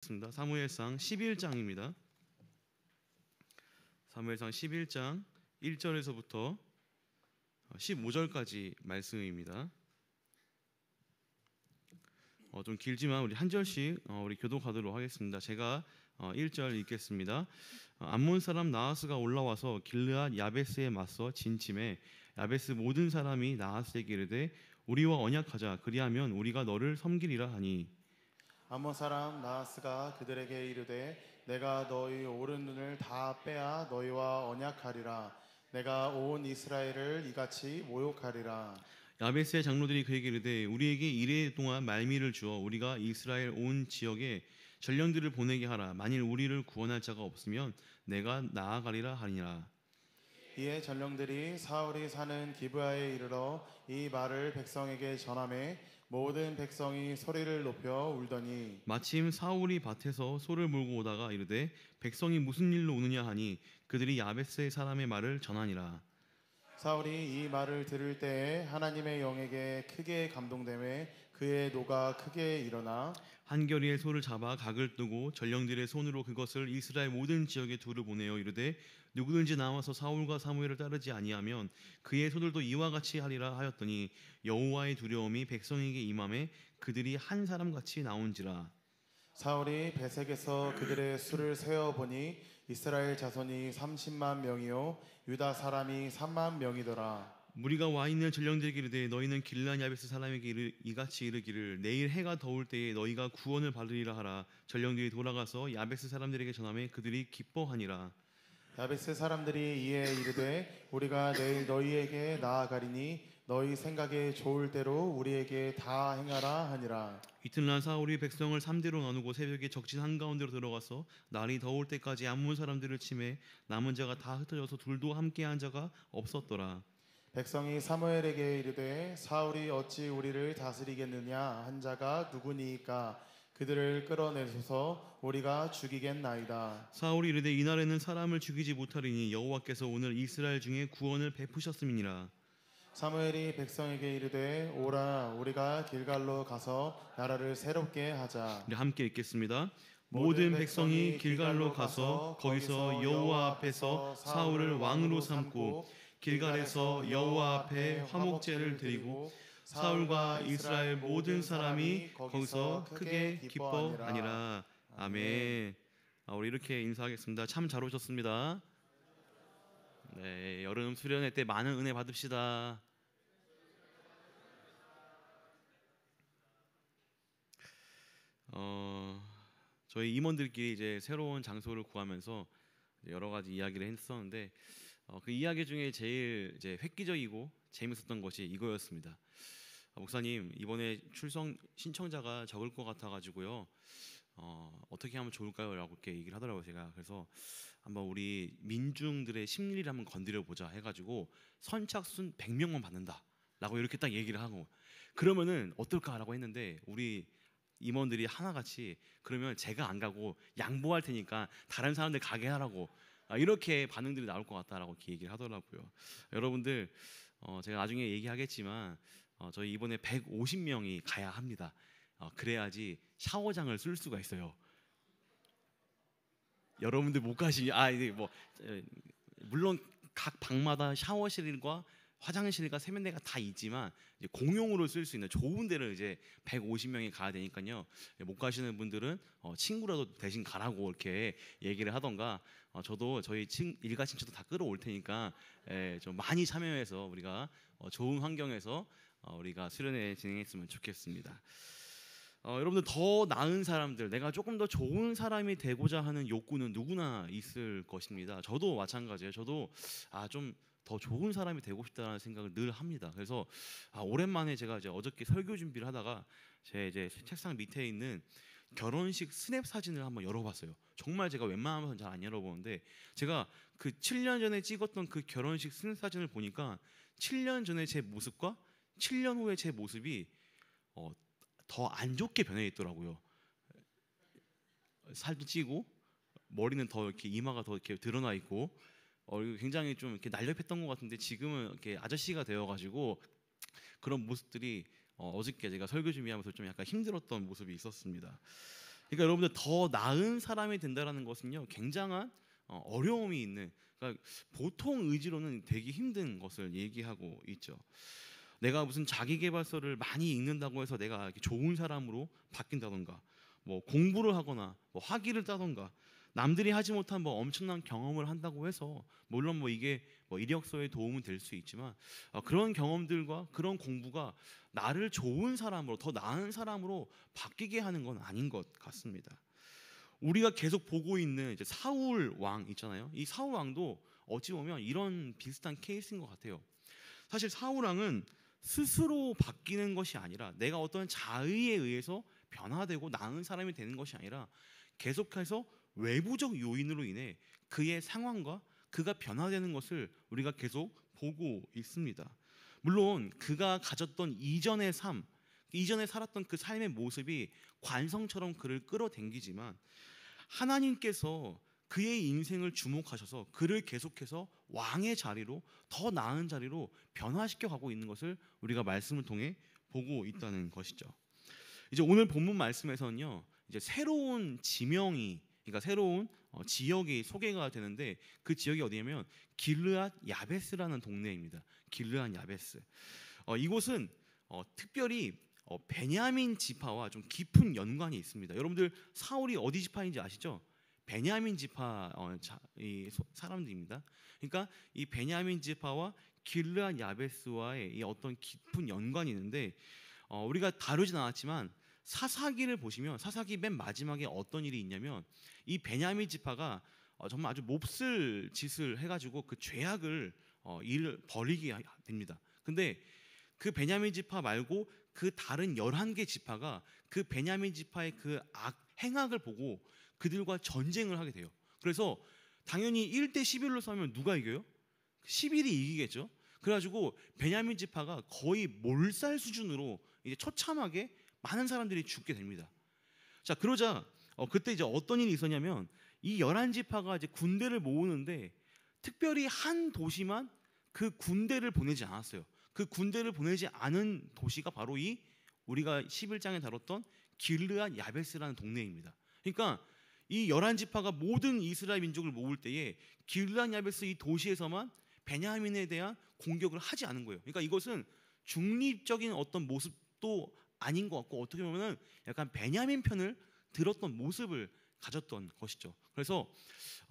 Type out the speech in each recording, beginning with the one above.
사무엘상 11장입니다. 사무엘상 11장 1절에서부터 15절까지 말씀입니다. 좀 길지만 우리 한 절씩 우리 교독하도록 하겠습니다. 제가 1절 읽겠습니다. 암몬 사람 나하스가 올라와서 길르앗 야베스에 맞서 진침해 야베스 모든 사람이 나하스에게 이르되 우리와 언약하자 그리하면 우리가 너를 섬기리라 하니 암몬 사람 나하스가 그들에게 이르되 내가 너희 오른눈을 다 빼야 너희와 언약하리라. 내가 온 이스라엘을 이같이 모욕하리라. 야베스의 장로들이 그에게 이르되 우리에게 이레 동안 말미를 주어 우리가 이스라엘 온 지역에 전령들을 보내게 하라. 만일 우리를 구원할 자가 없으면 내가 나아가리라 하니라. 이에 전령들이 사울이 사는 기브아에 이르러 이 말을 백성에게 전하매 모든 백성이 소리를 높여 울더니 마침 사울이 밭에서 소를 몰고 오다가 이르되 백성이 무슨 일로 우느냐 하니 그들이 야베스의 사람의 말을 전하니라. 사울이 이 말을 들을 때에 하나님의 영에게 크게 감동되매 그의 노가 크게 일어나 한겨리의 소를 잡아 각을 뜨고 전령들의 손으로 그것을 이스라엘 모든 지역에 두루 보내어 이르되 누구든지 나와서 사울과 사무엘을 따르지 아니하면 그의 소들도 이와 같이 하리라 하였더니 여호와의 두려움이 백성에게 임하매 그들이 한 사람같이 나온지라. 사울이 베색에서 그들의 수를 세어 보니 이스라엘 자손이 30만 명이요 유다 사람이 3만 명이더라. 무리가 와 있는 전령들에게 이르되 너희는 길르앗 야베스 사람에게 이같이 이르기를 내일 해가 더울 때에 너희가 구원을 받으리라 하라. 전령들이 돌아가서 야베스 사람들에게 전하매 그들이 기뻐하니라. 야베스 사람들이 이에 이르되 우리가 내일 너희에게 나아가리니 너희 생각에 좋을 대로 우리에게 다 행하라 하니라. 이튿날 사울이 백성을 3대로 나누고 새벽에 적진 한가운데로 들어가서 날이 더울 때까지 암몬 사람들을 치매 남은 자가 다 흩어져서 둘도 함께한 자가 없었더라. 백성이 사무엘에게 이르되 사울이 어찌 우리를 다스리겠느냐 한 자가 누구니이까 그들을 끌어내소서 우리가 죽이겠나이다. 사울이 이르되 이날에는 사람을 죽이지 못하리니 여호와께서 오늘 이스라엘 중에 구원을 베푸셨음이니라. 사무엘이 백성에게 이르되 오라 우리가 길갈로 가서 나라를 새롭게 하자. 함께 읽겠습니다. 모든 백성이 길갈로 가서 거기서 여호와 앞에서 사울을 왕으로 삼고 길갈에서 여호와 앞에 화목제를 드리고 사울과 이스라엘 모든 사람이 거기서 크게 기뻐하니라. 아멘. 우리 이렇게 인사하겠습니다. 참 잘 오셨습니다. 네, 여름 수련회 때 많은 은혜 받읍시다. 저희 임원들끼리 이제 새로운 장소를 구하면서 여러 가지 이야기를 했었는데 그 이야기 중에 제일 이제 획기적이고 재밌었던 것이 이거였습니다. 목사님 이번에 출석 신청자가 적을 것 같아가지고요. 어떻게 하면 좋을까요? 라고 이렇게 얘기를 하더라고요. 제가 그래서 한번 우리 민중들의 심리를 한번 건드려 보자 해가지고 선착순 100명만 받는다 라고 이렇게 딱 얘기를 하고 그러면은 어떨까라고 했는데 우리 임원들이 하나같이 그러면 제가 안 가고 양보할 테니까 다른 사람들 가게 하라고 이렇게 반응들이 나올 것 같다라고 이렇게 얘기를 하더라고요. 여러분들 제가 나중에 얘기하겠지만 저희 이번에 150명이 가야 합니다. 그래야지 샤워장을 쓸 수가 있어요. 여러분들 못 가시니 이게 뭐 물론 각 방마다 샤워실과 화장실과 세면대가 다 있지만 이제 공용으로 쓸 수 있는 좋은 데를 이제 150명이 가야 되니까요. 못 가시는 분들은 친구라도 대신 가라고 이렇게 얘기를 하던가 저도 저희 일가 친척도 다 끌어올 테니까 좀 많이 참여해서 우리가 좋은 환경에서 우리가 수련회 진행했으면 좋겠습니다. 여러분들 더 나은 사람들, 내가 조금 더 좋은 사람이 되고자 하는 욕구는 누구나 있을 것입니다. 저도 마찬가지예요. 저도 좀 더 좋은 사람이 되고 싶다는 생각을 늘 합니다. 그래서 오랜만에 제가 이제 어저께 설교 준비를 하다가 제 이제 책상 밑에 있는 결혼식 스냅 사진을 한번 열어봤어요. 정말 제가 웬만하면 잘 안 열어보는데 제가 그 7년 전에 찍었던 그 결혼식 스냅 사진을 보니까 7년 전에 제 모습과 7년 후에 제 모습이 더 안 좋게 변해 있더라고요. 살도 찌고 머리는 더 이렇게 이마가 더 이렇게 드러나 있고 굉장히 좀 이렇게 날렵했던 것 같은데 지금은 이렇게 아저씨가 되어가지고 그런 모습들이 어저께 제가 설교 준비하면서 좀 약간 힘들었던 모습이 있었습니다. 그러니까 여러분들 더 나은 사람이 된다라는 것은요 굉장한 어려움이 있는, 그러니까 보통 의지로는 되기 힘든 것을 얘기하고 있죠. 내가 무슨 자기계발서를 많이 읽는다고 해서 내가 이렇게 좋은 사람으로 바뀐다던가, 뭐 공부를 하거나 뭐 학위를 따던가, 남들이 하지 못한 뭐 엄청난 경험을 한다고 해서, 물론 뭐 이게 뭐 이력서에 도움은 될 수 있지만 그런 경험들과 그런 공부가 나를 좋은 사람으로, 더 나은 사람으로 바뀌게 하는 건 아닌 것 같습니다. 우리가 계속 보고 있는 이제 사울 왕 있잖아요. 이 사울 왕도 어찌 보면 이런 비슷한 케이스인 것 같아요. 사실 사울 왕은 스스로 바뀌는 것이 아니라, 내가 어떤 자의에 의해서 변화되고 나은 사람이 되는 것이 아니라 계속해서 외부적 요인으로 인해 그의 상황과 그가 변화되는 것을 우리가 계속 보고 있습니다. 물론 그가 가졌던 이전의 삶, 이전에 살았던 그 삶의 모습이 관성처럼 그를 끌어당기지만, 하나님께서 그의 인생을 주목하셔서 그를 계속해서 왕의 자리로, 더 나은 자리로 변화시켜 가고 있는 것을 우리가 말씀을 통해 보고 있다는 것이죠. 이제 오늘 본문 말씀에서는요, 이제 새로운 지명이, 그러니까 새로운 지역이 소개가 되는데, 그 지역이 어디냐면 길르앗 야베스라는 동네입니다. 길르앗 야베스. 이곳은 특별히 베냐민 지파와 좀 깊은 연관이 있습니다. 여러분들 사울이 어디 지파인지 아시죠? 베냐민 지파 사람들입니다. 그러니까 이 베냐민 지파와 길르앗 야베스와의 이 어떤 깊은 연관이 있는데, 우리가 다루진 않았지만 사사기를 보시면 사사기 맨 마지막에 어떤 일이 있냐면, 이 베냐민 지파가 정말 아주 몹쓸 짓을 해가지고 그 죄악을 일을 벌이게 됩니다. 근데 그 베냐민 지파 말고 그 다른 11개 지파가 그 베냐민 지파의 그 행악을 보고 그들과 전쟁을 하게 돼요. 그래서 당연히 1대 11로 싸우면 누가 이겨요? 11이 이기겠죠. 그래가지고 베냐민 지파가 거의 몰살 수준으로 이제 처참하게 많은 사람들이 죽게 됩니다. 자, 그러자 그때 이제 어떤 일이 있었냐면, 이 11지파가 이제 군대를 모으는데 특별히 한 도시만 그 군대를 보내지 않았어요. 그 군대를 보내지 않은 도시가 바로 이 우리가 11장에 다뤘던 길르앗 야베스라는 동네입니다. 그러니까 이 11지파가 모든 이스라엘 민족을 모을 때에 길르앗 야베스 이 도시에서만 베냐민에 대한 공격을 하지 않은 거예요. 그러니까 이것은 중립적인 어떤 모습도 아닌 것 같고, 어떻게 보면은 약간 베냐민 편을 들었던 모습을 가졌던 것이죠. 그래서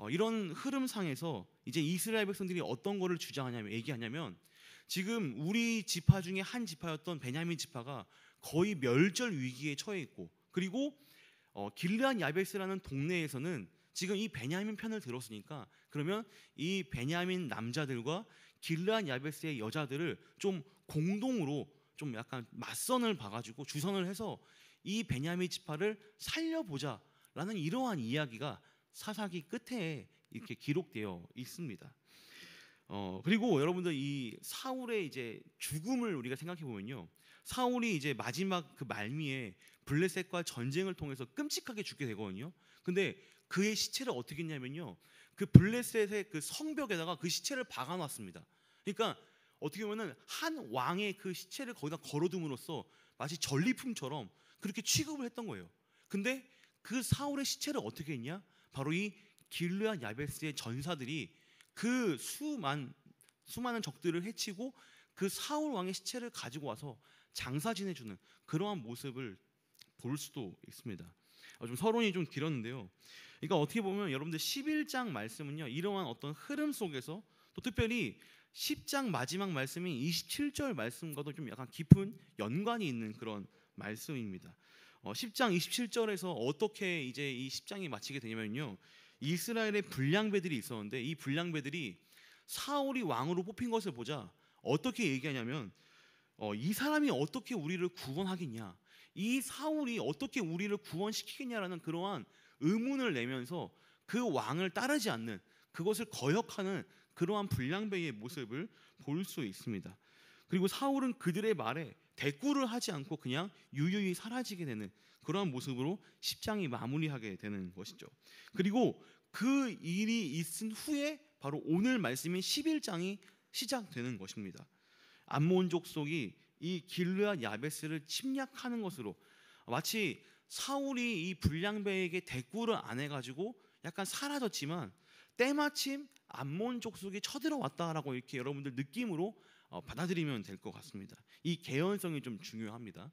이런 흐름상에서 이제 이스라엘 백성들이 어떤 거를 주장하냐면, 얘기하냐면, 지금 우리 지파 중에 한 지파였던 베냐민 지파가 거의 멸절 위기에 처해 있고, 그리고 길르앗 야베스라는 동네에서는 지금 이 베냐민 편을 들었으니까, 그러면 이 베냐민 남자들과 길르앗 야베스의 여자들을 좀 공동으로 좀 약간 맞선을 봐가지고 주선을 해서 이 베냐민 지파를 살려보자라는 이러한 이야기가 사사기 끝에 이렇게 기록되어 있습니다. 그리고 여러분들 이 사울의 이제 죽음을 우리가 생각해 보면요, 사울이 이제 마지막 그 말미에 블레셋과 전쟁을 통해서 끔찍하게 죽게 되거든요. 근데 그의 시체를 어떻게 했냐면요, 그 블레셋의 그 성벽에다가 그 시체를 박아놨습니다. 그러니까 어떻게 보면은 한 왕의 그 시체를 거기다 걸어둠으로써 마치 전리품처럼 그렇게 취급을 했던 거예요. 근데 그 사울의 시체를 어떻게 했냐? 바로 이 길르앗 야베스의 전사들이 그 수많은 적들을 해치고 그 사울 왕의 시체를 가지고 와서 장사 지내주는 그러한 모습을 볼 수도 있습니다. 좀 서론이 좀 길었는데요. 그러니까 어떻게 보면 여러분들 11장 말씀은요, 이러한 어떤 흐름 속에서 또 특별히 10장 마지막 말씀인 27절 말씀과도 좀 약간 깊은 연관이 있는 그런 말씀입니다. 10장 27절에서 어떻게 이제 이 10장이 마치게 되냐면요, 이스라엘의 불량배들이 있었는데 이 불량배들이 사울이 왕으로 뽑힌 것을 보자 어떻게 얘기하냐면, 이 사람이 어떻게 우리를 구원하겠냐, 이 사울이 어떻게 우리를 구원시키겠냐라는 그러한 의문을 내면서 그 왕을 따르지 않는, 그것을 거역하는 그러한 불량배의 모습을 볼 수 있습니다. 그리고 사울은 그들의 말에 대꾸를 하지 않고 그냥 유유히 사라지게 되는 그러한 모습으로 10장이 마무리하게 되는 것이죠. 그리고 그 일이 있은 후에 바로 오늘 말씀인 11장이 시작되는 것입니다. 암몬 족속이 이 길르앗 야베스를 침략하는 것으로, 마치 사울이 이 불량배에게 대꾸를 안 해가지고 약간 사라졌지만 때마침 암몬 족속이 쳐들어왔다라고 이렇게 여러분들 느낌으로 받아들이면 될 것 같습니다. 이 개연성이 좀 중요합니다.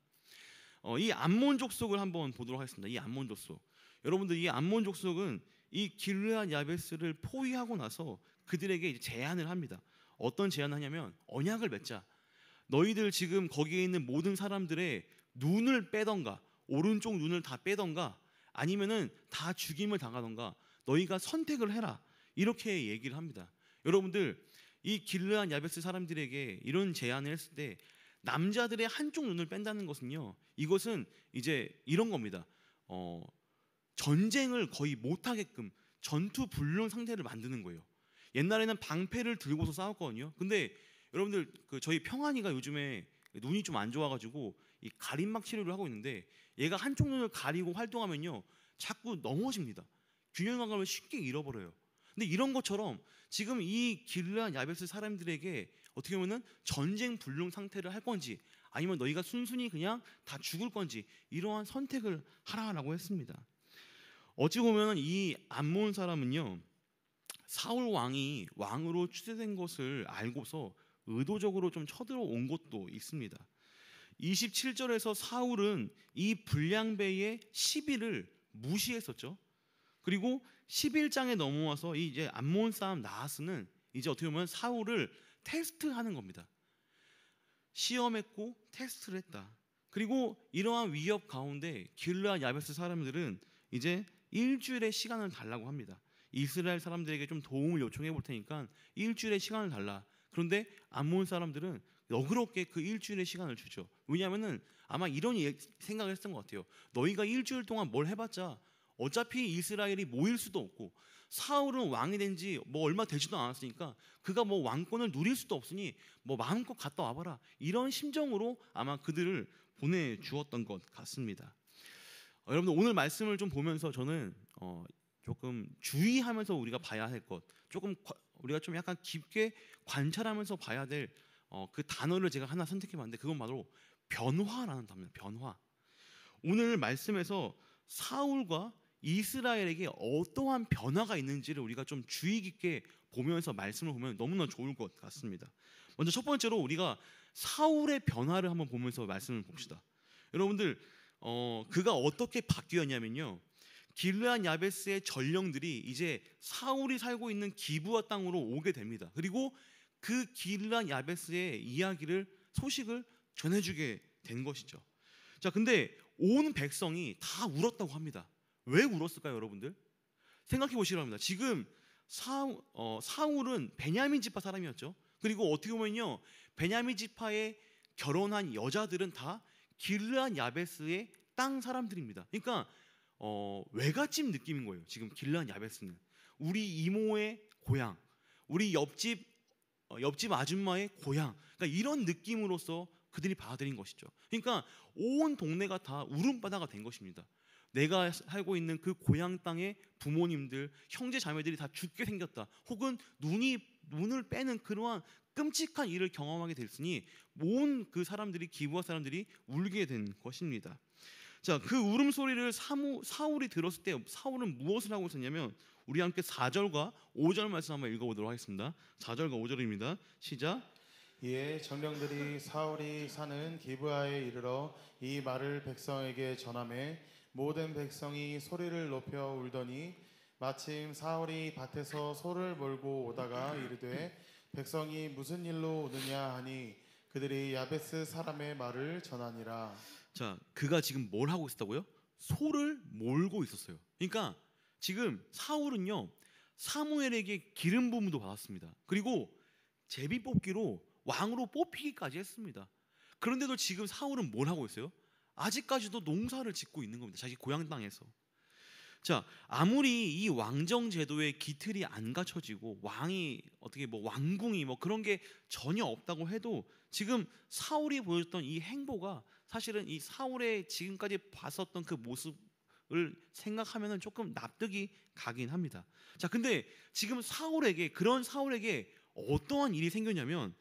이 암몬 족속을 한번 보도록 하겠습니다. 이 암몬 족속, 여러분들 이 암몬 족속은 이 길르앗 야베스를 포위하고 나서 그들에게 이제 제안을 합니다. 어떤 제안을 하냐면 언약을 맺자. 너희들 지금 거기에 있는 모든 사람들의 눈을 빼던가 오른쪽 눈을 다 빼던가 아니면은 다 죽임을 당하던가 너희가 선택을 해라. 이렇게 얘기를 합니다. 여러분들 이 길르앗 야베스 사람들에게 이런 제안을 했을 때 남자들의 한쪽 눈을 뺀다는 것은요, 이것은 이제 이런 겁니다. 전쟁을 거의 못하게끔 전투 불능 상태를 만드는 거예요. 옛날에는 방패를 들고서 싸웠거든요. 근데 여러분들 저희 평안이가 요즘에 눈이 좀 안 좋아가지고 이 가림막 치료를 하고 있는데 얘가 한쪽 눈을 가리고 활동하면요 자꾸 넘어집니다. 균형 감각을 쉽게 잃어버려요. 근데 이런 것처럼 지금 이 길르앗 야베스 사람들에게 어떻게 보면은 전쟁 불능 상태를 할 건지 아니면 너희가 순순히 그냥 다 죽을 건지 이러한 선택을 하라라고 했습니다. 어찌 보면 이 암몬 사람은요 사울 왕이 왕으로 추대된 것을 알고서 의도적으로 좀 쳐들어온 것도 있습니다. 27절에서 사울은 이 불량배의 시비를 무시했었죠. 그리고 11장에 넘어와서 이제 암몬 사람 나하스는 이제 어떻게 보면 사울을 테스트하는 겁니다. 시험했고 테스트를 했다. 그리고 이러한 위협 가운데 길르앗 야베스 사람들은 이제 일주일의 시간을 달라고 합니다. 이스라엘 사람들에게 좀 도움을 요청해 볼 테니까 일주일의 시간을 달라. 그런데 암몬 사람들은 너그럽게 그 일주일의 시간을 주죠. 왜냐하면은 아마 이런 생각을 했던 것 같아요. 너희가 일주일 동안 뭘 해봤자 어차피 이스라엘이 모일 수도 없고 사울은 왕이 된 지 뭐 얼마 되지도 않았으니까 그가 뭐 왕권을 누릴 수도 없으니 뭐 마음껏 갔다 와봐라. 이런 심정으로 아마 그들을 보내주었던 것 같습니다. 여러분들 오늘 말씀을 좀 보면서 저는 조금 주의하면서 우리가 봐야 할 것, 조금 우리가 좀 약간 깊게 관찰하면서 봐야 될 그 단어를 제가 하나 선택해봤는데 그건 바로 변화라는 단어입니다. 변화. 오늘 말씀에서 사울과 이스라엘에게 어떠한 변화가 있는지를 우리가 좀 주의 깊게 보면서 말씀을 보면 너무나 좋을 것 같습니다. 먼저 첫 번째로 우리가 사울의 변화를 한번 보면서 말씀을 봅시다. 여러분들 그가 어떻게 바뀌었냐면요, 길르앗 야베스의 전령들이 이제 사울이 살고 있는 기브아 땅으로 오게 됩니다. 그리고 그 길르앗 야베스의 소식을 전해주게 된 것이죠. 자, 근데 온 백성이 다 울었다고 합니다. 왜 울었을까요, 여러분들? 생각해 보시기 바랍니다. 지금 사울은 베냐민 지파 사람이었죠. 그리고 어떻게 보면요, 베냐민 지파에 결혼한 여자들은 다 길르앗 야베스의 땅 사람들입니다. 그러니까 외갓집 느낌인 거예요. 지금 길르앗 야베스는 우리 이모의 고향, 우리 옆집 아줌마의 고향, 그러니까 이런 느낌으로서 그들이 받아들인 것이죠. 그러니까 온 동네가 다 울음바다가 된 것입니다. 내가 살고 있는 그 고향 땅의 부모님들, 형제 자매들이 다 죽게 생겼다. 혹은 눈을 빼는 그러한 끔찍한 일을 경험하게 됐으니 온 그 사람들이 기브아 사람들이 울게 된 것입니다. 자, 그 울음소리를 사울이 들었을 때 사울은 무엇을 하고 있었냐면 우리 함께 4절과 5절 말씀 한번 읽어보도록 하겠습니다. 4절과 5절입니다. 시작. 이에 정령들이 사울이 사는 기브아에 이르러 이 말을 백성에게 전하매 모든 백성이 소리를 높여 울더니 마침 사울이 밭에서 소를 몰고 오다가 이르되 백성이 무슨 일로 오느냐 하니 그들이 야베스 사람의 말을 전하니라. 자, 그가 지금 뭘 하고 있었다고요? 소를 몰고 있었어요. 그러니까 지금 사울은요 사무엘에게 기름 부음도 받았습니다. 그리고 제비 뽑기로 왕으로 뽑히기까지 했습니다. 그런데도 지금 사울은 뭘 하고 있어요? 아직까지도 농사를 짓고 있는 겁니다. 자기 고향 땅에서. 자, 아무리 이 왕정 제도의 기틀이 안 갖춰지고 왕이 어떻게 뭐 왕궁이 뭐 그런 게 전혀 없다고 해도 지금 사울이 보여줬던 이 행보가 사실은 이 사울의 지금까지 봤었던 그 모습을 생각하면은 조금 납득이 가긴 합니다. 자, 근데 지금 그런 사울에게 어떠한 일이 생겼냐면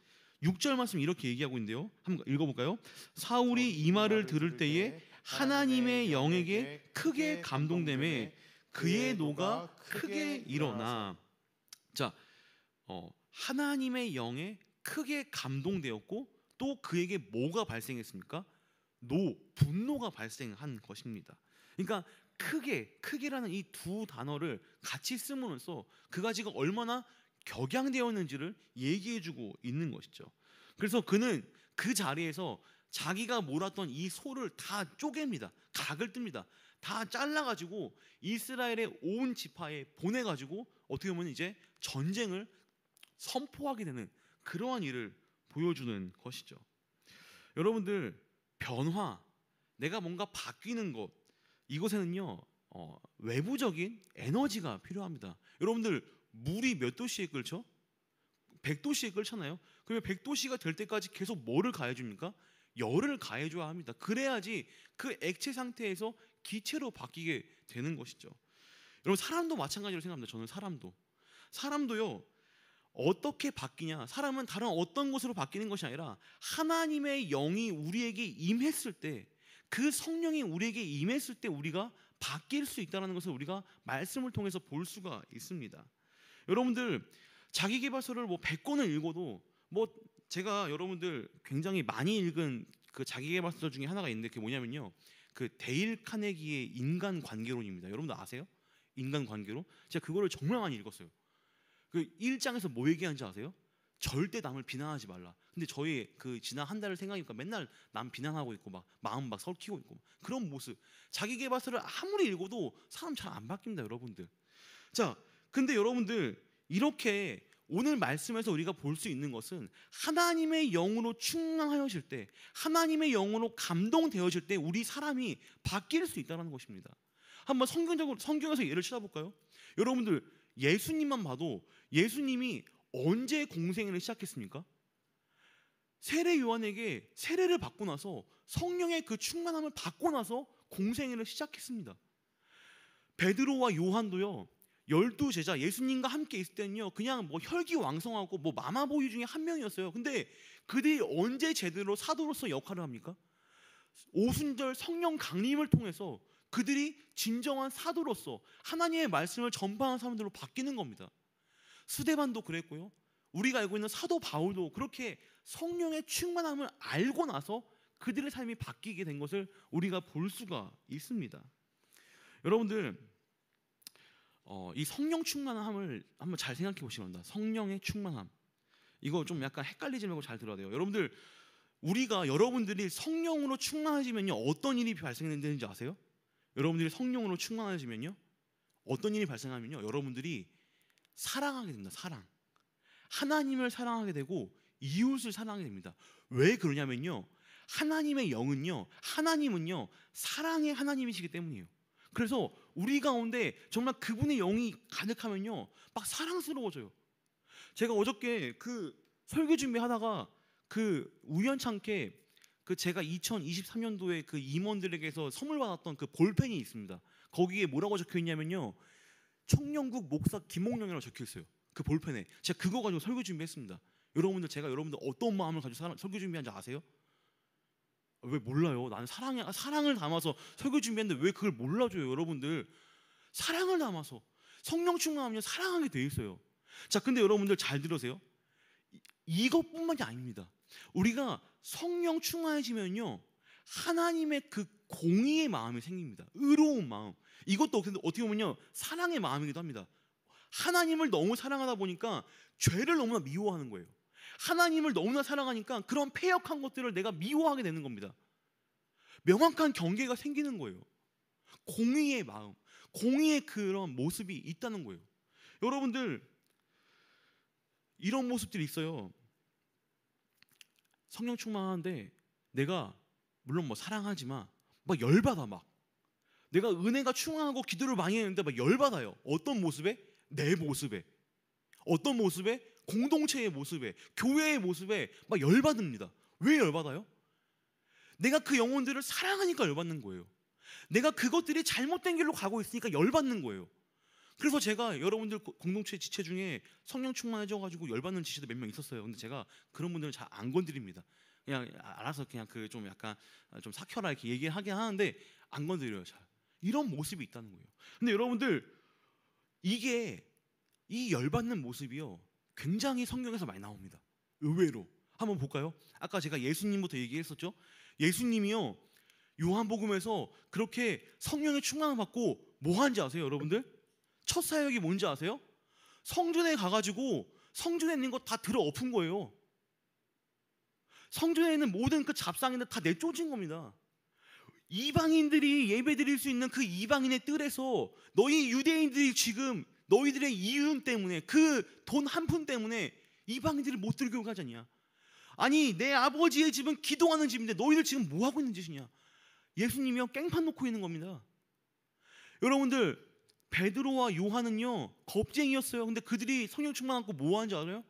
6절 말씀 이렇게 얘기하고 있는데요. 한번 읽어볼까요? 사울이 이 말을 들을 때에 하나님의 영에게 크게 감동되매 그의 노가 크게 일어나. 자, 하나님의 영에 크게 감동되었고 또 그에게 뭐가 발생했습니까? 분노가 발생한 것입니다. 그러니까 크게라는 이 두 단어를 같이 쓰므로써 그가 지금 얼마나 격양되었는지를 얘기해주고 있는 것이죠. 그래서 그는 그 자리에서 자기가 몰았던 이 소를 다 쪼갭니다. 각을 뜹니다. 다 잘라가지고 이스라엘의 온 지파에 보내가지고 어떻게 보면 이제 전쟁을 선포하게 되는 그러한 일을 보여주는 것이죠. 여러분들, 변화, 내가 뭔가 바뀌는 것, 이것에는요 외부적인 에너지가 필요합니다. 여러분들, 물이 몇 도씨에 끓죠? 100도씨에 끓잖아요. 그러면 100도씨가 될 때까지 계속 뭐를 가해줍니까? 열을 가해줘야 합니다. 그래야지 그 액체 상태에서 기체로 바뀌게 되는 것이죠. 여러분, 사람도 마찬가지로 생각합니다. 저는 사람도요 어떻게 바뀌냐? 사람은 다른 어떤 것으로 바뀌는 것이 아니라 하나님의 영이 우리에게 임했을 때, 그 성령이 우리에게 임했을 때 우리가 바뀔 수 있다는 것을 우리가 말씀을 통해서 볼 수가 있습니다. 여러분들, 자기계발서를 100권을 읽어도 제가 여러분들 굉장히 많이 읽은 그 자기계발서 중에 하나가 있는데 그게 뭐냐면요, 그 데일 카네기의 인간관계론입니다. 여러분들 아세요? 인간관계론? 제가 그거를 정말 많이 읽었어요. 그 1장에서 뭐 얘기하는지 아세요? 절대 남을 비난하지 말라. 근데 저희 그 지난 한 달을 생각하니까 맨날 남 비난하고 있고 막 마음 막 설키고 있고 그런 모습. 자기계발서를 아무리 읽어도 사람 잘 안 바뀝니다, 여러분들. 자, 근데 여러분들, 이렇게 오늘 말씀에서 우리가 볼 수 있는 것은 하나님의 영으로 충만하여질 때, 하나님의 영으로 감동되어질 때 우리 사람이 바뀔 수 있다는 것입니다. 한번 성경에서 예를 찾아볼까요? 여러분들, 예수님만 봐도 예수님이 언제 공생애를 시작했습니까? 세례 요한에게 세례를 받고 나서 성령의 그 충만함을 받고 나서 공생애를 시작했습니다. 베드로와 요한도요 12제자 예수님과 함께 있을 때는요 그냥 혈기왕성하고 마마보이 중에 한 명이었어요. 근데 그들이 언제 제대로 사도로서 역할을 합니까? 오순절 성령 강림을 통해서 그들이 진정한 사도로서 하나님의 말씀을 전파하는 사람들로 바뀌는 겁니다. 스데반도 그랬고요, 우리가 알고 있는 사도 바울도 그렇게 성령의 충만함을 알고 나서 그들의 삶이 바뀌게 된 것을 우리가 볼 수가 있습니다. 여러분들, 이 성령 충만함을 한번 잘 생각해 보시기 바랍니다. 성령의 충만함, 이거 좀 약간 헷갈리지 말고 잘 들어야 돼요. 여러분들, 여러분들이 성령으로 충만해지면요 어떤 일이 발생되는지 아세요? 여러분들이 성령으로 충만해지면요 어떤 일이 발생하면요 여러분들이 사랑하게 됩니다. 하나님을 사랑하게 되고 이웃을 사랑하게 됩니다. 왜 그러냐면요, 하나님의 영은요, 하나님은요 사랑의 하나님이시기 때문이에요. 그래서 우리 가운데 정말 그분의 영이 가득하면요 막 사랑스러워져요. 제가 어저께 그 설교 준비하다가 그 우연찮게 제가 2023년도에 그 임원들에게서 선물 받았던 그 볼펜이 있습니다. 거기에 뭐라고 적혀 있냐면요, 청년국 목사 김홍령이라고 적혀 있어요. 그 볼펜에. 제가 그거 가지고 설교 준비했습니다. 제가 여러분들 어떤 마음을 가지고 설교 준비한지 아세요? 왜 몰라요? 나는 사랑을 담아서 설교 준비했는데 왜 그걸 몰라줘요? 여러분들, 사랑을 담아서 성령 충만하면 사랑하게 돼 있어요. 자, 근데 여러분들 잘 들으세요. 이것뿐만이 아닙니다. 우리가 성령 충만해지면요 하나님의 그 공의의 마음이 생깁니다. 의로운 마음. 이것도 근데 어떻게 보면요 사랑의 마음이기도 합니다. 하나님을 너무 사랑하다 보니까 죄를 너무나 미워하는 거예요. 하나님을 너무나 사랑하니까 그런 패역한 것들을 내가 미워하게 되는 겁니다. 명확한 경계가 생기는 거예요. 공의의 마음, 공의의 그런 모습이 있다는 거예요. 여러분들, 이런 모습들이 있어요. 성령 충만한데 내가 물론 사랑하지만 막 열받아. 내가 은혜가 충만하고 기도를 많이 했는데 막 열받아요. 어떤 모습에? 내 모습에. 어떤 모습에? 공동체의 모습에, 교회의 모습에 막 열받습니다. 왜 열받아요? 내가 그 영혼들을 사랑하니까 열받는 거예요. 내가 그것들이 잘못된 길로 가고 있으니까 열받는 거예요. 그래서 제가 여러분들 공동체 지체 중에 성령 충만해져가지고 열받는 지체도 몇 명 있었어요. 근데 제가 그런 분들은 잘 안 건드립니다. 그냥 알아서 그냥 그 좀 약간 좀 삭혀라 이렇게 얘기하긴 하는데 안 건드려요 잘. 이런 모습이 있다는 거예요. 근데 여러분들 이게 이 열받는 모습이요 굉장히 성경에서 많이 나옵니다. 의외로 한번 볼까요? 아까 제가 예수님부터 얘기했었죠. 예수님이요 요한복음에서 그렇게 성령의 충만을 받고 뭐 한지 아세요, 여러분들? 첫 사역이 뭔지 아세요? 성전에 가가지고 성전에 있는 거 다 들어 엎은 거예요. 성전에 있는 모든 그 잡상인들 다 내쫓은 겁니다. 이방인들이 예배드릴 수 있는 그 이방인의 뜰에서 너희 유대인들이 지금 너희들의 이윤 때문에 그 돈 한 푼 때문에 이방인들을 못 들게 하잖냐. 아니 내 아버지의 집은 기도하는 집인데 너희들 지금 뭐 하고 있는 짓이냐. 예수님이요 깽판 놓고 있는 겁니다. 여러분들 베드로와 요한은요 겁쟁이였어요. 근데 그들이 성령 충만 받고 뭐 하는지 알아요?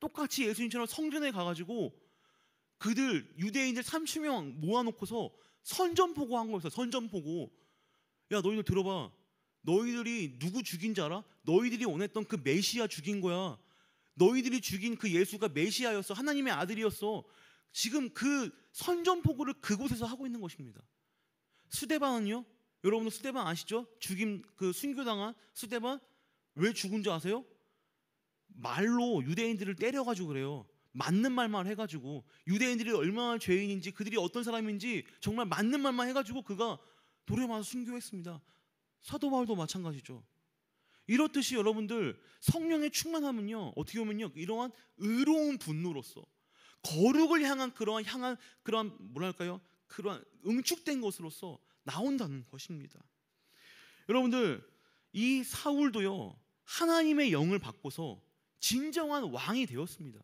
똑같이 예수님처럼 성전에 가가지고 그들 유대인들 30명 모아놓고서 선전포고 한 거였어. 선전포고. 야 너희들 들어봐. 너희들이 누구 죽인 줄 알아? 너희들이 원했던 그 메시아 죽인 거야. 너희들이 죽인 그 예수가 메시아였어. 하나님의 아들이었어. 지금 그 선전포고를 그곳에서 하고 있는 것입니다. 스데반은요? 여러분들 스데반 아시죠? 죽임 그 순교당한 스데반 왜 죽은 줄 아세요? 말로 유대인들을 때려가지고 그래요. 맞는 말만 해가지고 유대인들이 얼마나 죄인인지 그들이 어떤 사람인지 정말 맞는 말만 해가지고 그가 돌에 맞아 순교했습니다. 사도 바울도 마찬가지죠. 이렇듯이 여러분들 성령의 충만함은요 어떻게 보면요 이러한 의로운 분노로서 거룩을 향한 그러한 뭐랄까요 그러한 응축된 것으로서 나온다는 것입니다. 여러분들 이 사울도요 하나님의 영을 받고서 진정한 왕이 되었습니다.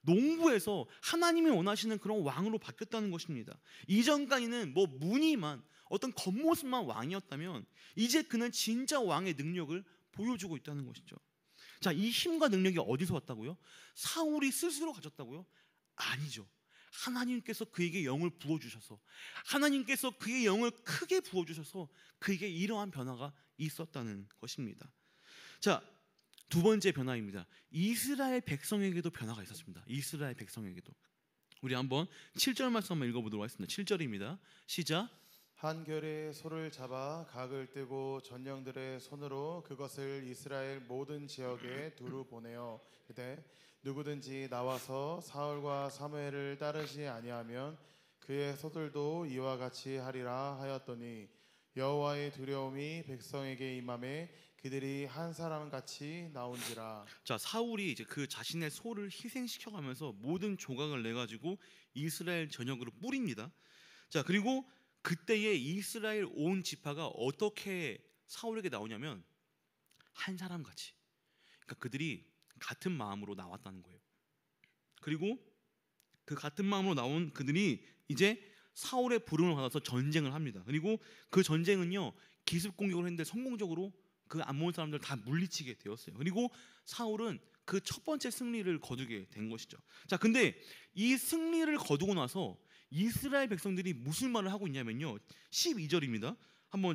농부에서 하나님이 원하시는 그런 왕으로 바뀌었다는 것입니다. 이전까지는 뭐 무늬만 어떤 겉모습만 왕이었다면 이제 그는 진짜 왕의 능력을 보여주고 있다는 것이죠. 자, 이 힘과 능력이 어디서 왔다고요? 사울이 스스로 가졌다고요? 아니죠. 하나님께서 그에게 영을 부어주셔서 하나님께서 그의 영을 크게 부어주셔서 그에게 이러한 변화가 있었다는 것입니다. 자, 두 번째 변화입니다. 이스라엘 백성에게도 변화가 있었습니다. 이스라엘 백성에게도. 우리 한번 7절 말씀 한번 읽어보도록 하겠습니다. 7절입니다. 시작. 한결에 소를 잡아 각을 뜨고 전령들의 손으로 그것을 이스라엘 모든 지역에 두루 보내어 그때 누구든지 나와서 사울과 사무엘을 따르지 아니하면 그의 소들도 이와 같이 하리라 하였더니 여호와의 두려움이 백성에게 임함에 그들이 한 사람 같이 나온지라. 자, 사울이 이제 그 자신의 소를 희생시켜가면서 모든 조각을 내 가지고 이스라엘 전역으로 뿌립니다. 자, 그리고 그때의 이스라엘 온 지파가 어떻게 사울에게 나오냐면 한 사람 같이. 그러니까 그들이 같은 마음으로 나왔다는 거예요. 그리고 그 같은 마음으로 나온 그들이 이제 사울의 부름을 받아서 전쟁을 합니다. 그리고 그 전쟁은요 기습 공격을 했는데 성공적으로 그 암몬 사람들 다 물리치게 되었어요. 그리고 사울은 그 첫 번째 승리를 거두게 된 것이죠. 자, 근데 이 승리를 거두고 나서 이스라엘 백성들이 무슨 말을 하고 있냐면요 12절입니다.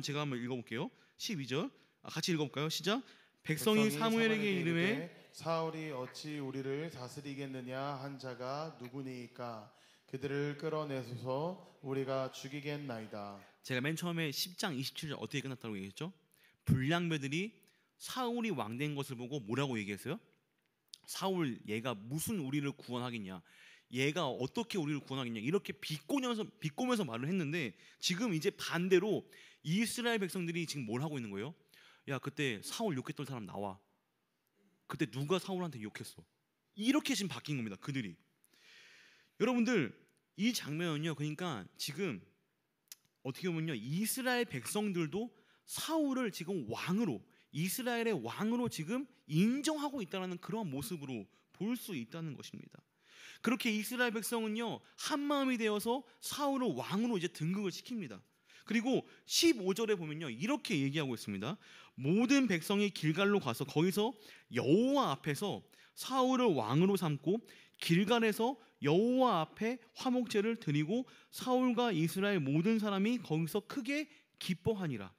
제가 한번 읽어볼게요. 12절 같이 읽어볼까요? 시작. 백성이 사무엘에게 이르되 사울이 어찌 우리를 다스리겠느냐 한 자가 누구니이까 그들을 끌어내소서 우리가 죽이겠나이다. 제가 맨 처음에 10장 27절 어떻게 끝났다고 얘기했죠? 불량배들이 사울이 왕된 것을 보고 뭐라고 얘기했어요? 사울 얘가 무슨 우리를 구원하겠냐, 얘가 어떻게 우리를 구원하겠냐 이렇게 비꼬면서 말을 했는데 지금 이제 반대로 이스라엘 백성들이 지금 뭘 하고 있는 거예요? 야, 그때 사울 욕했던 사람 나와. 그때 누가 사울한테 욕했어? 이렇게 지금 바뀐 겁니다. 그들이. 여러분들 이 장면은요 그러니까 지금 어떻게 보면요 이스라엘 백성들도 사울을 지금 왕으로 이스라엘의 왕으로 지금 인정하고 있다는 그런 모습으로 볼 수 있다는 것입니다. 그렇게 이스라엘 백성은요 한 마음이 되어서 사울을 왕으로 이제 등극을 시킵니다. 그리고 15절에 보면요 이렇게 얘기하고 있습니다. 모든 백성이 길갈로 가서 거기서 여호와 앞에서 사울을 왕으로 삼고 길갈에서 여호와 앞에 화목제를 드리고 사울과 이스라엘 모든 사람이 거기서 크게 기뻐하니라.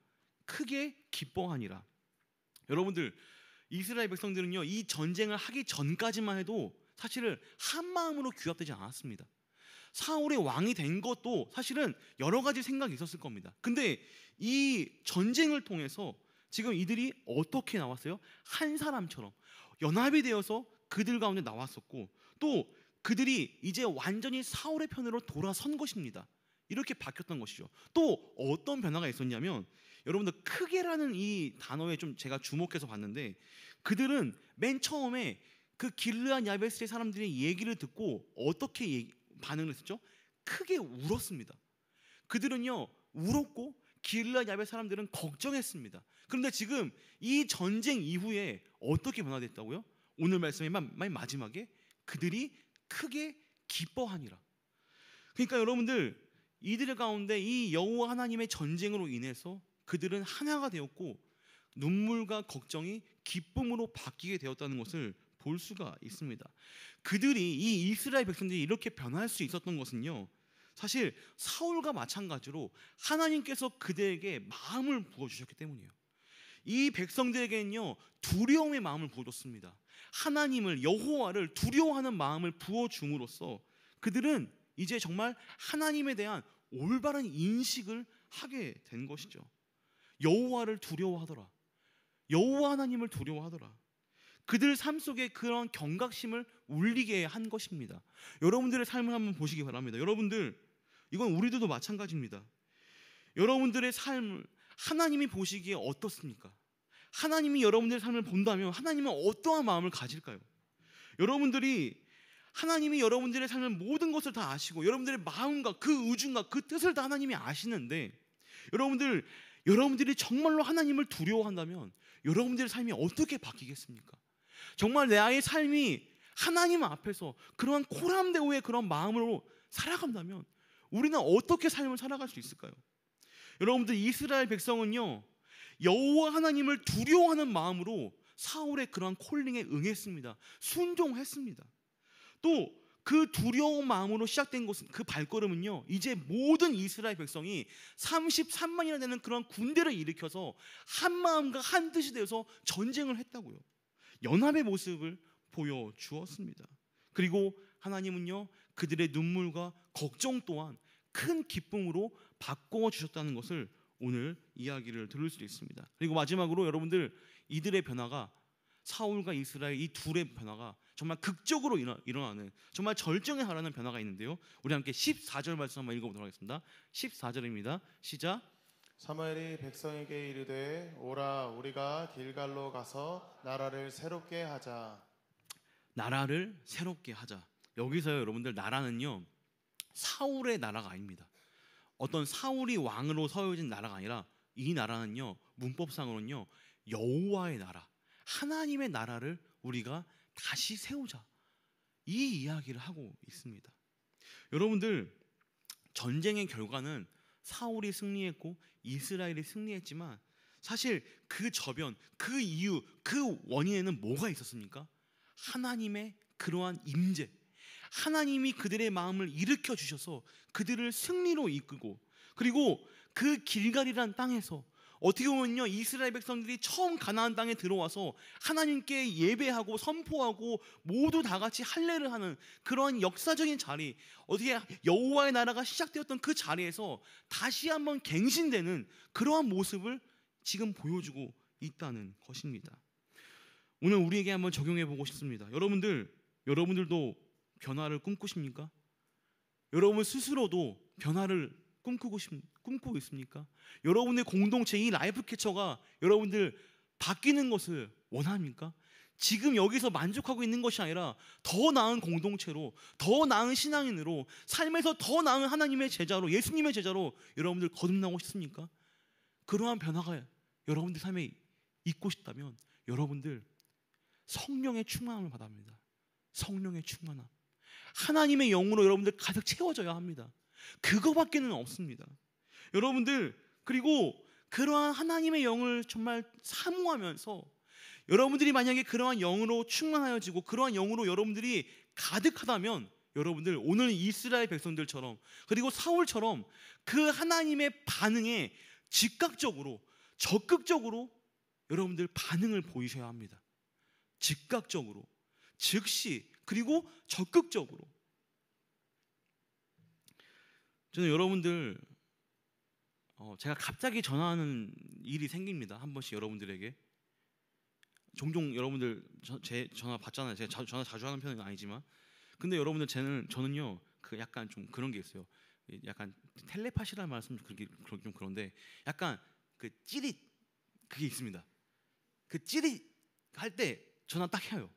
크게 기뻐하니라. 여러분들 이스라엘 백성들은요 이 전쟁을 하기 전까지만 해도 사실은 한 마음으로 규합되지 않았습니다. 사울의 왕이 된 것도 사실은 여러 가지 생각이 있었을 겁니다. 근데 이 전쟁을 통해서 지금 이들이 어떻게 나왔어요? 한 사람처럼 연합이 되어서 그들 가운데 나왔었고, 또 그들이 이제 완전히 사울의 편으로 돌아선 것입니다. 이렇게 바뀌었던 것이죠. 또 어떤 변화가 있었냐면, 여러분들 크게라는 이 단어에 좀 제가 주목해서 봤는데, 그들은 맨 처음에 그 길르앗 야베스의 사람들의 얘기를 듣고 어떻게 반응을 했었죠? 크게 울었습니다. 그들은요 울었고, 길르앗 야베 사람들은 걱정했습니다. 그런데 지금 이 전쟁 이후에 어떻게 변화됐다고요? 오늘 말씀의 맨 마지막에 그들이 크게 기뻐하니라. 그러니까 여러분들, 이들 가운데 이 여호와 하나님의 전쟁으로 인해서 그들은 하나가 되었고, 눈물과 걱정이 기쁨으로 바뀌게 되었다는 것을 볼 수가 있습니다. 그들이, 이 이스라엘 백성들이 이렇게 변할 수 있었던 것은요, 사실 사울과 마찬가지로 하나님께서 그들에게 마음을 부어주셨기 때문이에요. 이 백성들에게는요 두려움의 마음을 부어줬습니다. 하나님을, 여호와를 두려워하는 마음을 부어줌으로써 그들은 이제 정말 하나님에 대한 올바른 인식을 하게 된 것이죠. 여호와를 두려워하더라. 여호와 하나님을 두려워하더라. 그들 삶 속에 그런 경각심을 울리게 한 것입니다. 여러분들의 삶을 한번 보시기 바랍니다. 여러분들, 이건 우리들도 마찬가지입니다. 여러분들의 삶을 하나님이 보시기에 어떻습니까? 하나님이 여러분들의 삶을 본다면 하나님은 어떠한 마음을 가질까요? 여러분들이, 하나님이 여러분들의 삶의 모든 것을 다 아시고 여러분들의 마음과 그 의중과 그 뜻을 다 하나님이 아시는데, 여러분들이 정말로 하나님을 두려워한다면 여러분들의 삶이 어떻게 바뀌겠습니까? 정말 내 아이의 삶이 하나님 앞에서 그러한 코람데오의 그런 마음으로 살아간다면 우리는 어떻게 삶을 살아갈 수 있을까요? 여러분들, 이스라엘 백성은요 여호와 하나님을 두려워하는 마음으로 사울의 그러한 콜링에 응했습니다. 순종했습니다. 또 그 두려운 마음으로 시작된 것은, 그 발걸음은요, 이제 모든 이스라엘 백성이 33만이나 되는 그런 군대를 일으켜서 한 마음과 한 뜻이 되어서 전쟁을 했다고요. 연합의 모습을 보여주었습니다. 그리고 하나님은요 그들의 눈물과 걱정 또한 큰 기쁨으로 바꿔주셨다는 것을 오늘 이야기를 들을 수 있습니다. 그리고 마지막으로 여러분들, 이들의 변화가, 사울과 이스라엘 이 둘의 변화가 정말 극적으로 일어나는, 정말 절정에 달하는 변화가 있는데요, 우리 함께 14절 말씀 한번 읽어보도록 하겠습니다. 14절입니다. 시작. 사무엘이 백성에게 이르되, 오라, 우리가 길갈로 가서 나라를 새롭게 하자. 나라를 새롭게 하자. 여기서요 여러분들, 나라는요 사울의 나라가 아닙니다. 어떤 사울이 왕으로 서여진 나라가 아니라, 이 나라는요 문법상으로는요 여호와의 나라, 하나님의 나라를 우리가 다시 세우자, 이 이야기를 하고 있습니다. 여러분들, 전쟁의 결과는 사울이 승리했고 이스라엘이 승리했지만, 사실 그 저변, 그 이유, 그 원인에는 뭐가 있었습니까? 하나님의 그러한 임재, 하나님이 그들의 마음을 일으켜 주셔서 그들을 승리로 이끌고, 그리고 그 길갈이란 땅에서 어떻게 보면요 이스라엘 백성들이 처음 가나안 땅에 들어와서 하나님께 예배하고 선포하고 모두 다 같이 할례를 하는 그러한 역사적인 자리, 어떻게 여호와의 나라가 시작되었던 그 자리에서 다시 한번 갱신되는 그러한 모습을 지금 보여주고 있다는 것입니다. 오늘 우리에게 한번 적용해 보고 싶습니다. 여러분들도 변화를 꿈꾸십니까? 여러분 스스로도 변화를 꿈꾸고 있습니까? 여러분의 공동체, 이 라이프 캐쳐가 여러분들 바뀌는 것을 원합니까? 지금 여기서 만족하고 있는 것이 아니라 더 나은 공동체로, 더 나은 신앙인으로, 삶에서 더 나은 하나님의 제자로, 예수님의 제자로 여러분들 거듭나고 싶습니까? 그러한 변화가 여러분들 삶에 있고 싶다면 여러분들 성령의 충만함을 받아야 합니다. 성령의 충만함, 하나님의 영으로 여러분들 가득 채워져야 합니다. 그거밖에는 없습니다. 여러분들, 그리고 그러한 하나님의 영을 정말 사모하면서 여러분들이 만약에 그러한 영으로 충만하여지고 그러한 영으로 여러분들이 가득하다면, 여러분들 오늘 이스라엘 백성들처럼, 그리고 사울처럼 그 하나님의 반응에 즉각적으로, 적극적으로 여러분들 반응을 보이셔야 합니다. 즉각적으로, 즉시, 그리고 적극적으로. 저는 여러분들 제가 갑자기 전화하는 일이 생깁니다. 한 번씩 여러분들에게. 종종 여러분들 제 전화 받잖아요. 제가 전화 자주 하는 편은 아니지만, 근데 여러분들 저는요 그 약간 좀 그런 게 있어요. 약간 텔레파시라는 말씀 좀 그런데 약간 그 찌릿 그게 있습니다. 그 찌릿 할 때 전화 딱 해요.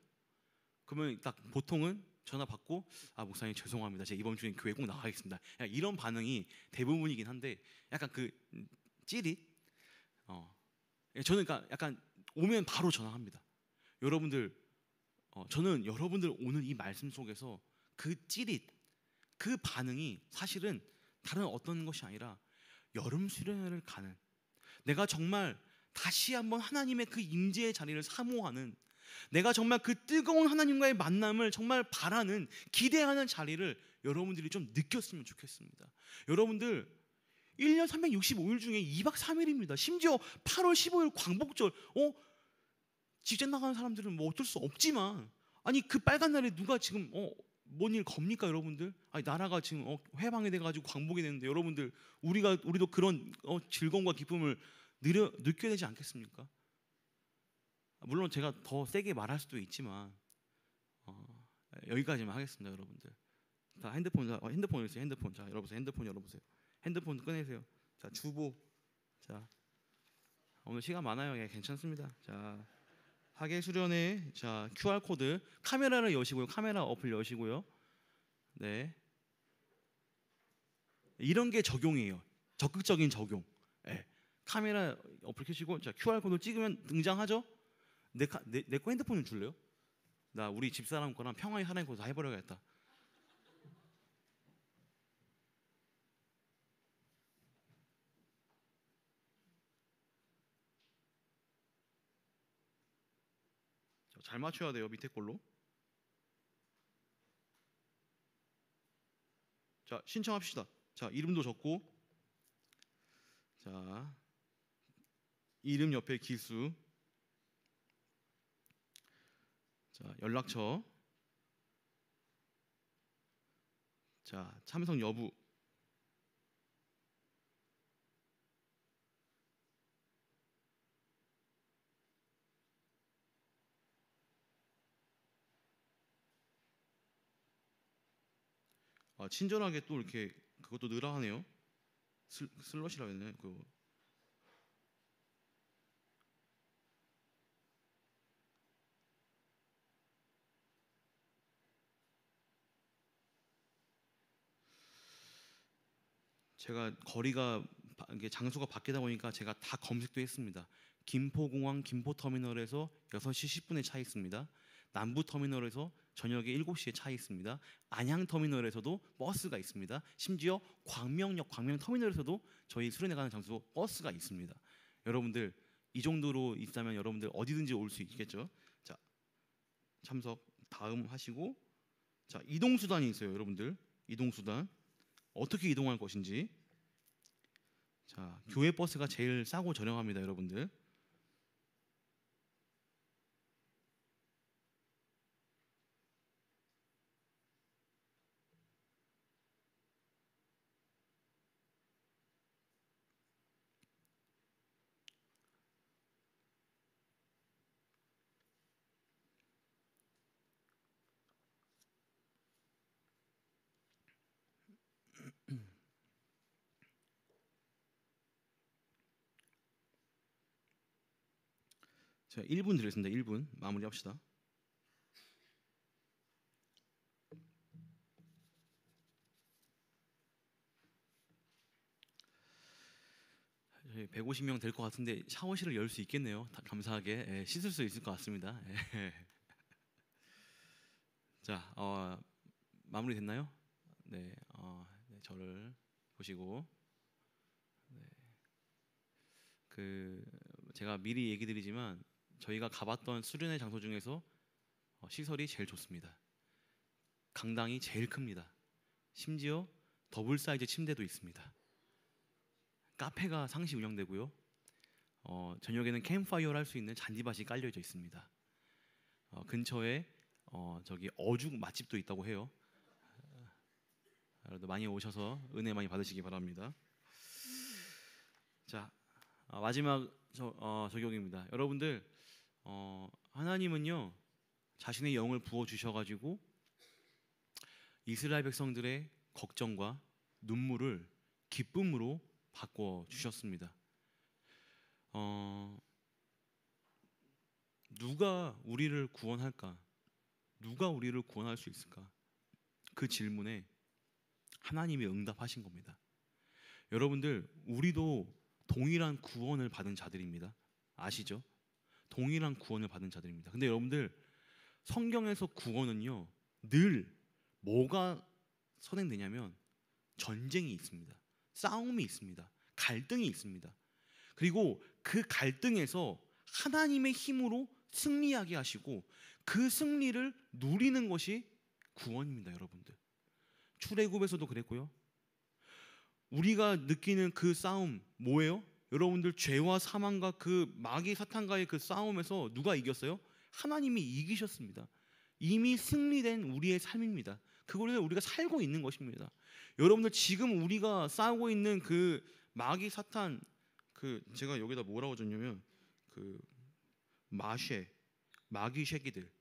그러면 딱 보통은 전화 받고 목사님 죄송합니다. 제가 이번 주에 교회 꼭 나가겠습니다. 이런 반응이 대부분이긴 한데 약간 그 찌릿 저는 그러니까 약간 오면 바로 전화합니다. 여러분들 저는 여러분들 오늘 이 말씀 속에서 그 찌릿 그 반응이 사실은 다른 어떤 것이 아니라 여름 수련회를 가는 내가 정말 다시 한번 하나님의 그 임재의 자리를 사모하는 내가 정말 그 뜨거운 하나님과의 만남을 정말 바라는 기대하는 자리를 여러분들이 좀 느꼈으면 좋겠습니다. 여러분들 1년 365일 중에 2박 3일입니다. 심지어 8월 15일 광복절 직장 나가는 사람들은 뭐 어쩔 수 없지만 아니 그 빨간 날에 누가 지금 뭔 일 겁니까 여러분들? 아니 나라가 지금 해방이 돼가지고 광복이 되는데 여러분들 우리도 그런 즐거움과 기쁨을 느껴야 되지 않겠습니까? 물론 제가 더 세게 말할 수도 있지만 여기까지만 하겠습니다. 여러분들 다 핸드폰 있어요. 핸드폰 자 열어보세요. 핸드폰 꺼내세요. 자 주보 자 오늘 시간 많아요. 예, 괜찮습니다. 자 학예 수련회 자 QR 코드 카메라를 여시고요. 카메라 어플 여시고요. 네 이런 게 적용이에요. 적극적인 적용. 예. 카메라 어플 켜시고 자 QR 코드 찍으면 등장하죠. 내 거 핸드폰 좀 줄래요? 나 우리 집사람 거랑 평화의 하나님 거 다 해버려야겠다. 잘 맞춰야 돼요. 밑에 걸로. 자 신청합시다. 자 이름도 적고 자 이름 옆에 기수 자 연락처 자 참석 여부 친절하게 또 이렇게 그것도 넣으라 하네요. 슬롯이라고 했네. 제가 거리가 이게 장소가 바뀌다 보니까 제가 다 검색도 했습니다. 김포공항 김포터미널에서 6시 10분에 차 있습니다. 남부터미널에서 저녁에 7시에 차 있습니다. 안양터미널에서도 버스가 있습니다. 심지어 광명역 광명터미널에서도 저희 수련회 가는 장소 버스가 있습니다. 여러분들 이 정도로 있다면 여러분들 어디든지 올 수 있겠죠. 자 참석 다음 하시고 자 이동수단이 있어요. 여러분들 이동수단 어떻게 이동할 것인지 자 교회 버스가 제일 싸고 저렴합니다. 여러분들 자 1분 드리겠습니다. 1분 마무리합시다. 저희 150명 될 것 같은데 샤워실을 열 수 있겠네요. 다 감사하게 예, 씻을 수 있을 것 같습니다. 예. 자 마무리 됐나요? 네, 네, 저를 보시고 네, 제가 미리 얘기 드리지만 저희가 가봤던 수련회 장소 중에서 시설이 제일 좋습니다. 강당이 제일 큽니다. 심지어 더블 사이즈 침대도 있습니다. 카페가 상시 운영되고요. 저녁에는 캠파이어를 할 수 있는 잔디밭이 깔려져 있습니다. 근처에 저기 어죽 맛집도 있다고 해요. 여러분들 많이 오셔서 은혜 많이 받으시기 바랍니다. 자, 마지막 적용입니다. 여러분들 하나님은요 자신의 영을 부어 주셔가지고 이스라엘 백성들의 걱정과 눈물을 기쁨으로 바꿔 주셨습니다. 누가 우리를 구원할까? 누가 우리를 구원할 수 있을까? 그 질문에 하나님이 응답하신 겁니다. 여러분들 우리도 동일한 구원을 받은 자들입니다. 아시죠? 동일한 구원을 받은 자들입니다. 근데 여러분들 성경에서 구원은요 늘 뭐가 선행되냐면 전쟁이 있습니다. 싸움이 있습니다. 갈등이 있습니다. 그리고 그 갈등에서 하나님의 힘으로 승리하게 하시고 그 승리를 누리는 것이 구원입니다. 여러분들 출애굽에서도 그랬고요. 우리가 느끼는 그 싸움 뭐예요? 여러분들 죄와 사망과 그 마귀 사탄과의 그 싸움에서 누가 이겼어요? 하나님이 이기셨습니다. 이미 승리된 우리의 삶입니다. 그걸 우리가 살고 있는 것입니다. 여러분들 지금 우리가 싸우고 있는 그 마귀 사탄 제가 여기다 뭐라고 줬냐면 마귀 새끼들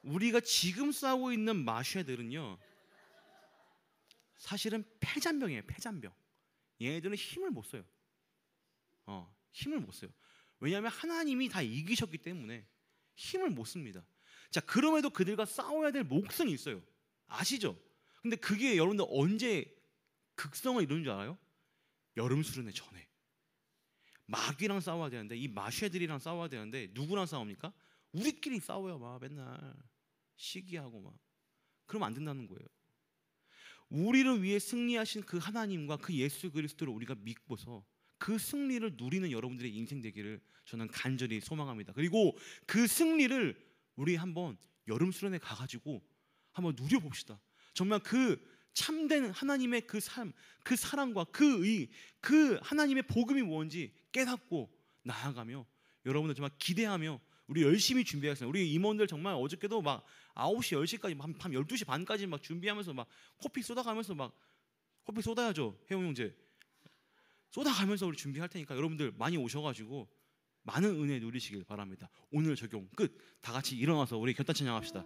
우리가 지금 싸우고 있는 마쉐들은요 사실은 폐잔병이에요. 폐잔병. 얘네들은 힘을 못 써요. 힘을 못 써요. 왜냐하면 하나님이 다 이기셨기 때문에 힘을 못 씁니다. 자, 그럼에도 그들과 싸워야 될 몫은 있어요. 아시죠? 근데 그게 여러분들 언제 극성을 이루는 줄 알아요? 여름 수련회 전에. 마귀랑 싸워야 되는데 이 마쉐들이랑 싸워야 되는데 누구랑 싸웁니까? 우리끼리 싸워요. 막 맨날 시기하고 막. 그러면 안 된다는 거예요. 우리를 위해 승리하신 그 하나님과 그 예수 그리스도를 우리가 믿고서 그 승리를 누리는 여러분들의 인생 되기를 저는 간절히 소망합니다. 그리고 그 승리를 우리 한번 여름 수련회 가가지고 한번 누려봅시다. 정말 그 참된 하나님의 그 삶, 그 사랑과 그 하나님의 복음이 뭔지 깨닫고 나아가며 여러분들 정말 기대하며 우리 열심히 준비하겠습니다. 우리 임원들 정말 어저께도 막 9시, 10시까지 밤 12시 반까지 막 준비하면서 막 커피 쏟아가면서 막 커피 쏟아야죠. 혜용 형제. 쏟아가면서 우리 준비할 테니까 여러분들 많이 오셔가지고 많은 은혜 누리시길 바랍니다. 오늘 적용 끝. 다 같이 일어나서 우리 결단 찬양합시다.